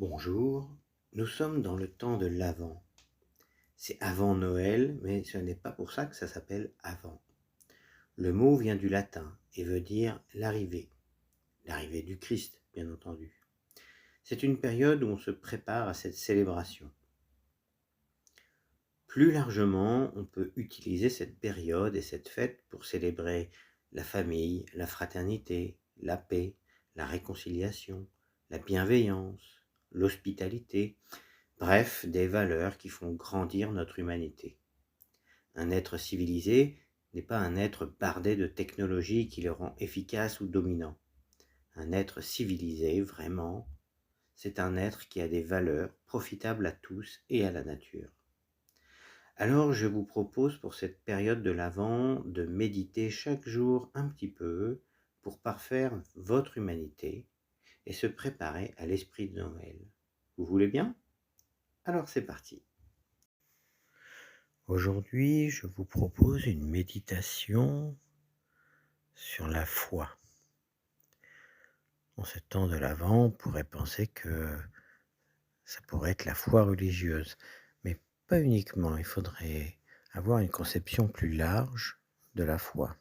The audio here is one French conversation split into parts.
Bonjour, nous sommes dans le temps de l'Avent. C'est avant Noël, mais ce n'est pas pour ça que ça s'appelle Avant. Le mot vient du latin et veut dire l'arrivée du Christ, bien entendu. C'est une période où on se prépare à cette célébration. Plus largement, on peut utiliser cette période et cette fête pour célébrer la famille, la fraternité, la paix, la réconciliation, la bienveillance, l'hospitalité. Bref, des valeurs qui font grandir notre humanité. Un être civilisé n'est pas un être bardé de technologies qui le rend efficace ou dominant. Un être civilisé, vraiment, c'est un être qui a des valeurs profitables à tous et à la nature. Alors je vous propose pour cette période de l'Avent de méditer chaque jour un petit peu pour parfaire votre humanité et se préparer à l'esprit de Noël. Vous voulez bien? Alors c'est parti. Aujourd'hui, je vous propose une méditation sur la foi. En ce temps de l'Avent, on pourrait penser que ça pourrait être la foi religieuse, mais pas uniquement. Il faudrait avoir une conception plus large de la foi.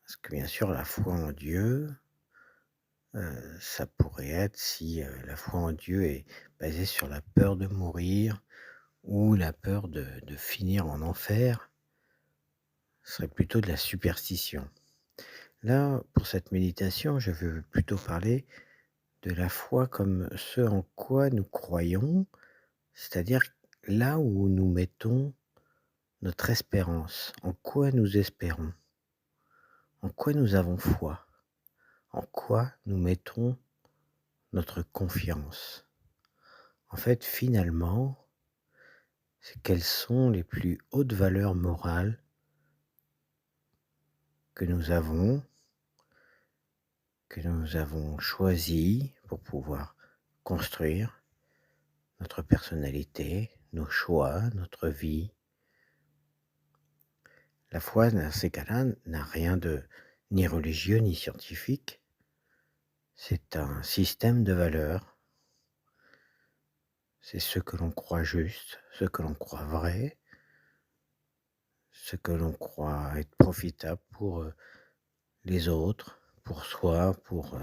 Parce que bien sûr, la foi en Dieu, ça pourrait être si la foi en Dieu est basée sur la peur de mourir ou la peur de finir en enfer, ce serait plutôt de la superstition. Là, pour cette méditation, je veux plutôt parler de la foi comme ce en quoi nous croyons, c'est-à-dire là où nous mettons notre espérance, en quoi nous espérons, en quoi nous avons foi, en quoi nous mettons notre confiance. En fait, finalement, c'est quelles sont les plus hautes valeurs morales que nous avons choisies pour pouvoir construire notre personnalité, nos choix, notre vie. La foi, dans ces cas-là, n'a rien de ni religieux ni scientifique. C'est un système de valeurs. C'est ce que l'on croit juste, ce que l'on croit vrai, ce que l'on croit être profitable pour les autres, pour soi, pour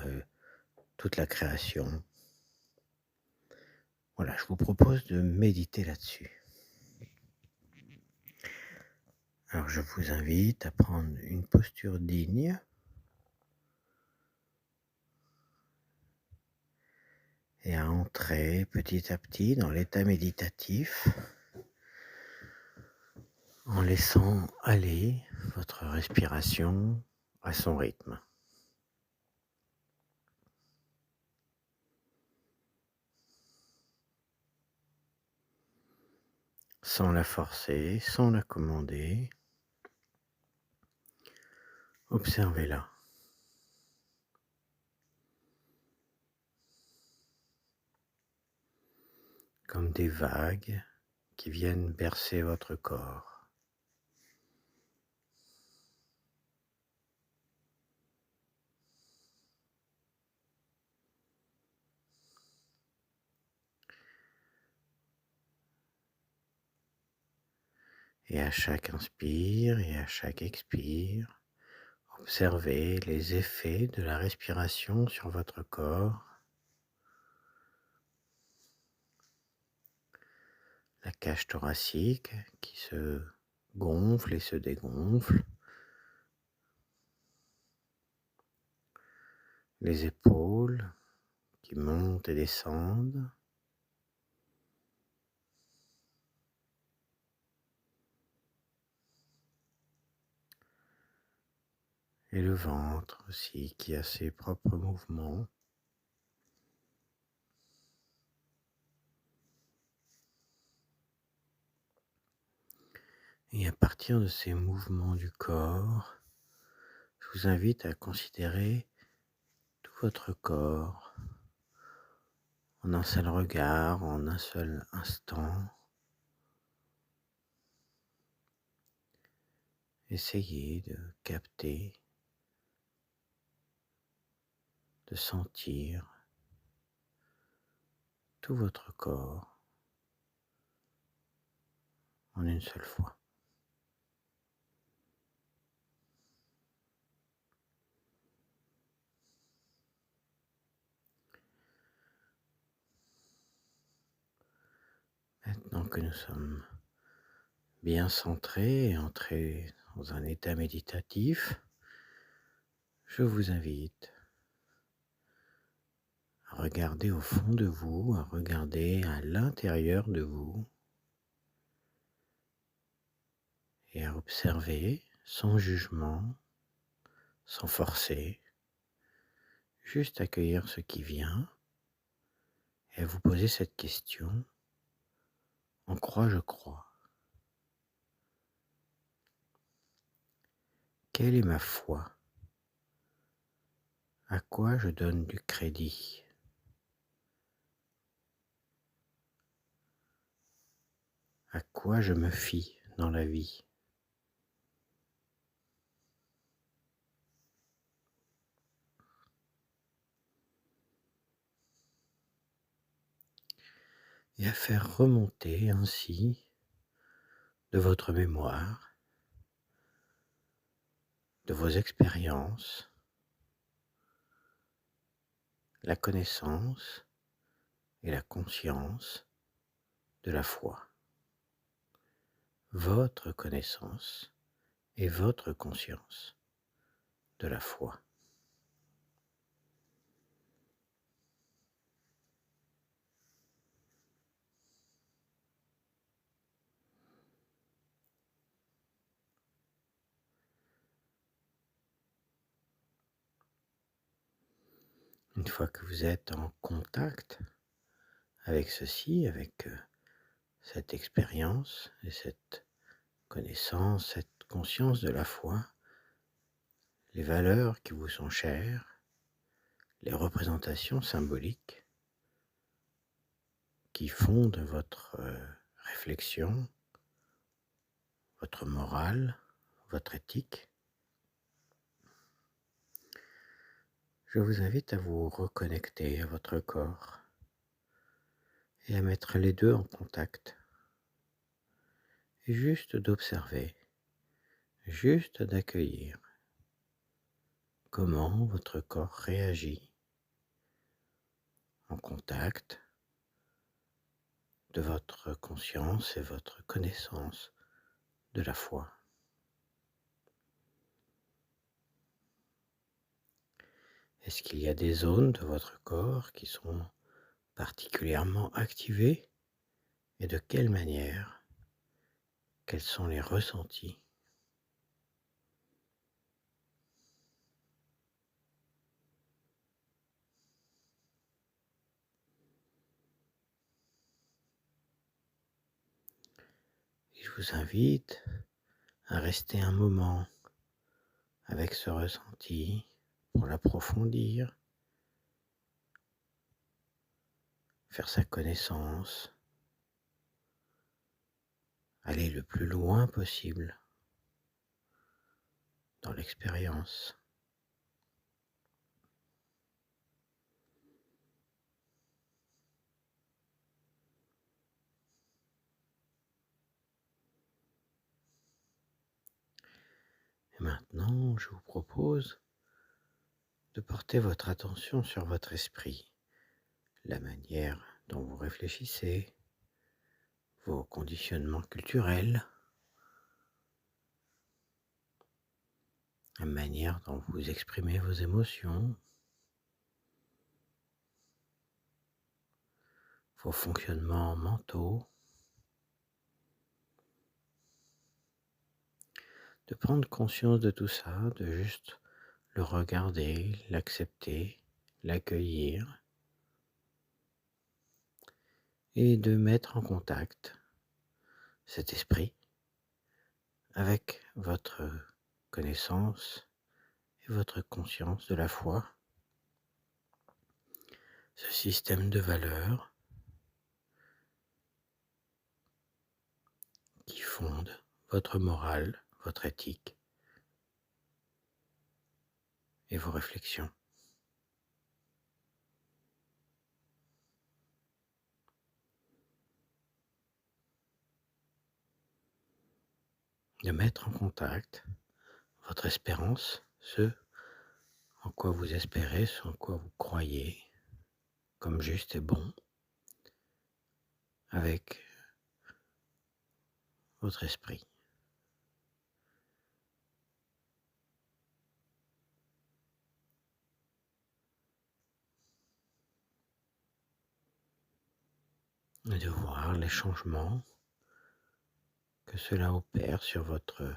toute la création. Voilà, je vous propose de méditer là-dessus. Alors je vous invite à prendre une posture digne et à entrer petit à petit dans l'état méditatif en laissant aller votre respiration à son rythme. Sans la forcer, sans la commander, observez-la. Comme des vagues qui viennent bercer votre corps. Et à chaque inspire et à chaque expire, observez les effets de la respiration sur votre corps, la cage thoracique qui se gonfle et se dégonfle, les épaules qui montent et descendent, et le ventre aussi qui a ses propres mouvements. Et à partir de ces mouvements du corps, je vous invite à considérer tout votre corps en un seul regard, en un seul instant. Essayez de capter, de sentir tout votre corps en une seule fois. Maintenant que nous sommes bien centrés et entrés dans un état méditatif, je vous invite à regarder au fond de vous, à regarder à l'intérieur de vous et à observer sans jugement, sans forcer, juste accueillir ce qui vient et à vous poser cette question: en quoi je crois? Quelle est ma foi? À quoi je donne du crédit? À quoi je me fie dans la vie? Et à faire remonter ainsi de votre mémoire, de vos expériences, la connaissance et la conscience de la foi. Votre connaissance et votre conscience de la foi. Une fois que vous êtes en contact avec ceci, avec cette expérience et cette connaissance, cette conscience de la foi, les valeurs qui vous sont chères, les représentations symboliques qui fondent votre réflexion, votre morale, votre éthique, je vous invite à vous reconnecter à votre corps et à mettre les deux en contact et juste d'observer, juste d'accueillir comment votre corps réagit en contact de votre conscience et votre connaissance de la foi. Est-ce qu'il y a des zones de votre corps qui sont particulièrement activées et de quelle manière? Quels sont les ressentis? Et je vous invite à rester un moment avec ce ressenti pour l'approfondir, faire sa connaissance, aller le plus loin possible dans l'expérience. Et maintenant, je vous propose de porter votre attention sur votre esprit, la manière dont vous réfléchissez, vos conditionnements culturels, la manière dont vous exprimez vos émotions, vos fonctionnements mentaux, de prendre conscience de tout ça, de juste le regarder, l'accepter, l'accueillir et de mettre en contact cet esprit avec votre connaissance et votre conscience de la foi, ce système de valeurs qui fonde votre morale, votre éthique et vos réflexions. de mettre en contact votre espérance, ce en quoi vous espérez, ce en quoi vous croyez comme juste et bon, avec votre esprit. Et de voir les changements que cela opère sur votre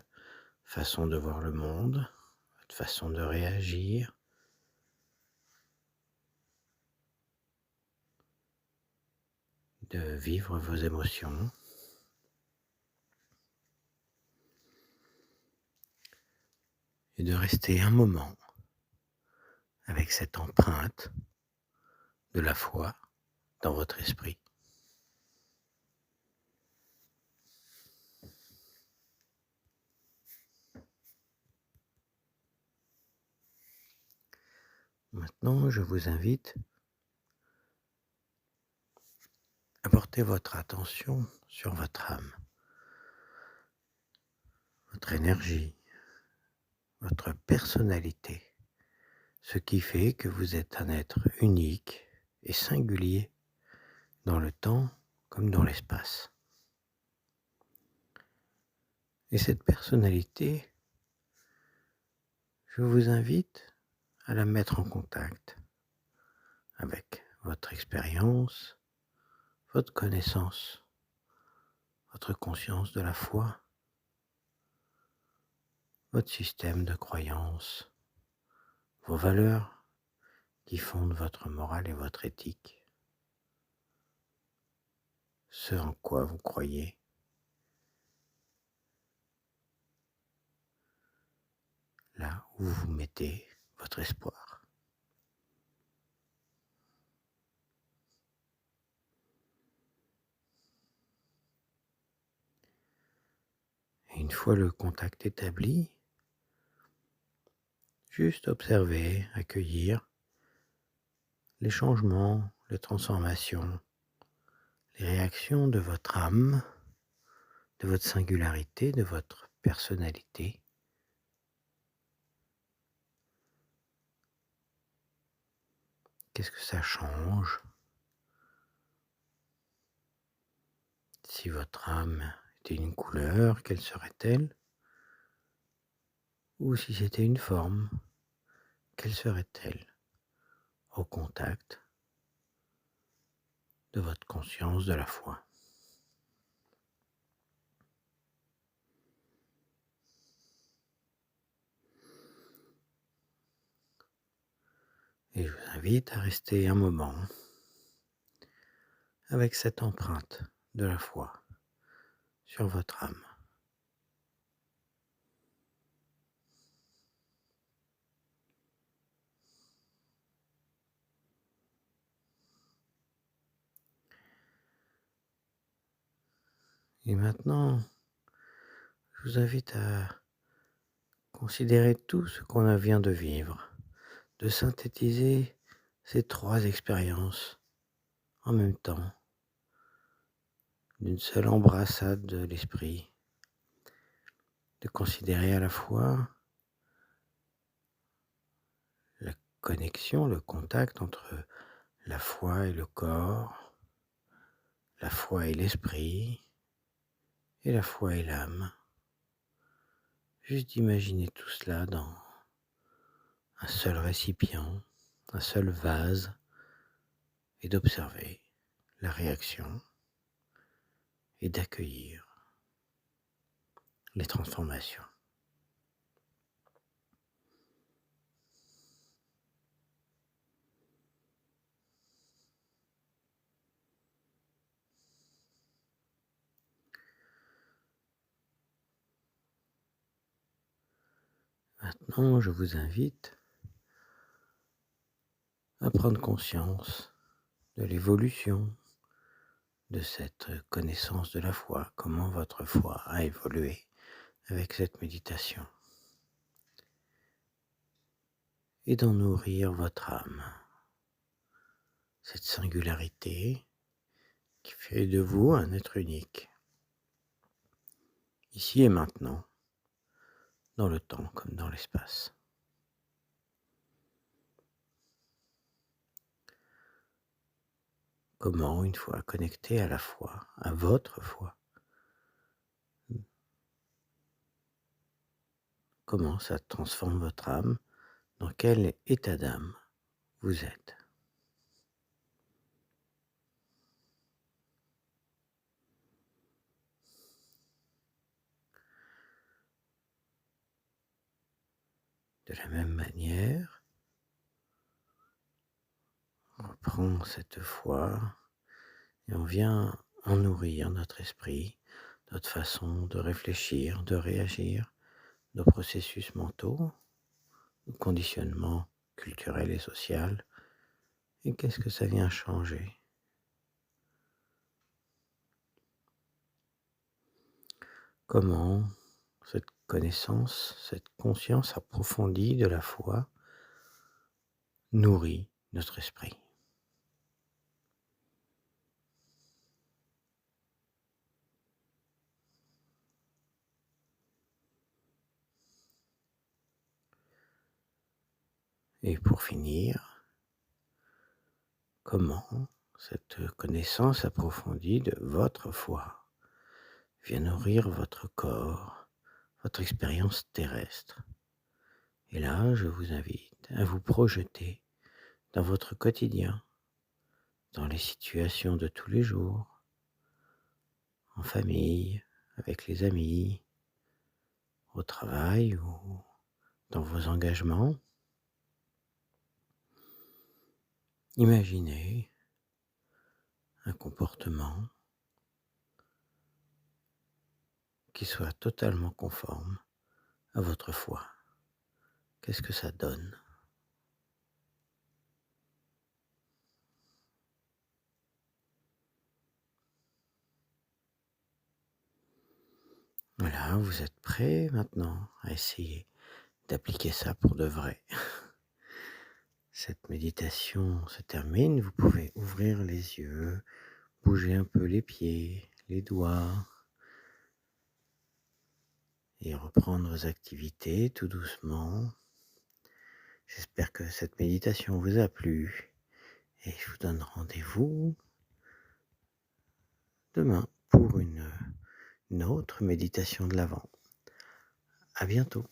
façon de voir le monde, votre façon de réagir, de vivre vos émotions. Et de rester un moment avec cette empreinte de la foi dans votre esprit. Maintenant, je vous invite à porter votre attention sur votre âme, votre énergie, votre personnalité, ce qui fait que vous êtes un être unique et singulier dans le temps comme dans l'espace. Et cette personnalité, je vous invite à la mettre en contact avec votre expérience, votre connaissance, votre conscience de la foi, votre système de croyances, vos valeurs qui fondent votre morale et votre éthique, ce en quoi vous croyez, là où vous mettez votre espoir. Et une fois le contact établi, juste observer, accueillir les changements, les transformations, les réactions de votre âme, de votre singularité, de votre personnalité. Qu'est-ce que ça change? Si votre âme était une couleur, quelle serait-elle? Ou si c'était une forme, quelle serait-elle au contact de votre conscience de la foi? Et je vous invite à rester un moment avec cette empreinte de la foi sur votre âme. Et maintenant, je vous invite à considérer tout ce qu'on vient de vivre, de synthétiser ces 3 expériences en même temps, d'une seule embrassade de l'esprit, de considérer à la fois la connexion, le contact entre la foi et le corps, la foi et l'esprit, et la foi et l'âme. Juste d'imaginer tout cela dans un seul récipient, un seul vase, et d'observer la réaction et d'accueillir les transformations. Maintenant, je vous invite à prendre conscience de l'évolution de cette connaissance de la foi, comment votre foi a évolué avec cette méditation, et d'en nourrir votre âme, cette singularité qui fait de vous un être unique, ici et maintenant, dans le temps comme dans l'espace. Comment, une fois connecté à la foi, à votre foi, comment ça transforme votre âme, dans quel état d'âme vous êtes. De la même manière, on reprend cette foi et on vient en nourrir notre esprit, notre façon de réfléchir, de réagir, nos processus mentaux, nos conditionnements culturels et sociaux. Et qu'est-ce que ça vient changer? Comment cette connaissance, cette conscience approfondie de la foi nourrit notre esprit? Et pour finir, comment cette connaissance approfondie de votre foi vient nourrir votre corps, votre expérience terrestre? Et là, je vous invite à vous projeter dans votre quotidien, dans les situations de tous les jours, en famille, avec les amis, au travail ou dans vos engagements. Imaginez un comportement qui soit totalement conforme à votre foi. Qu'est-ce que ça donne? Voilà, vous êtes prêts maintenant à essayer d'appliquer ça pour de vrai. Cette méditation se termine, vous pouvez ouvrir les yeux, bouger un peu les pieds, les doigts et reprendre vos activités tout doucement. J'espère que cette méditation vous a plu et je vous donne rendez-vous demain pour une autre méditation de l'Avent. À bientôt.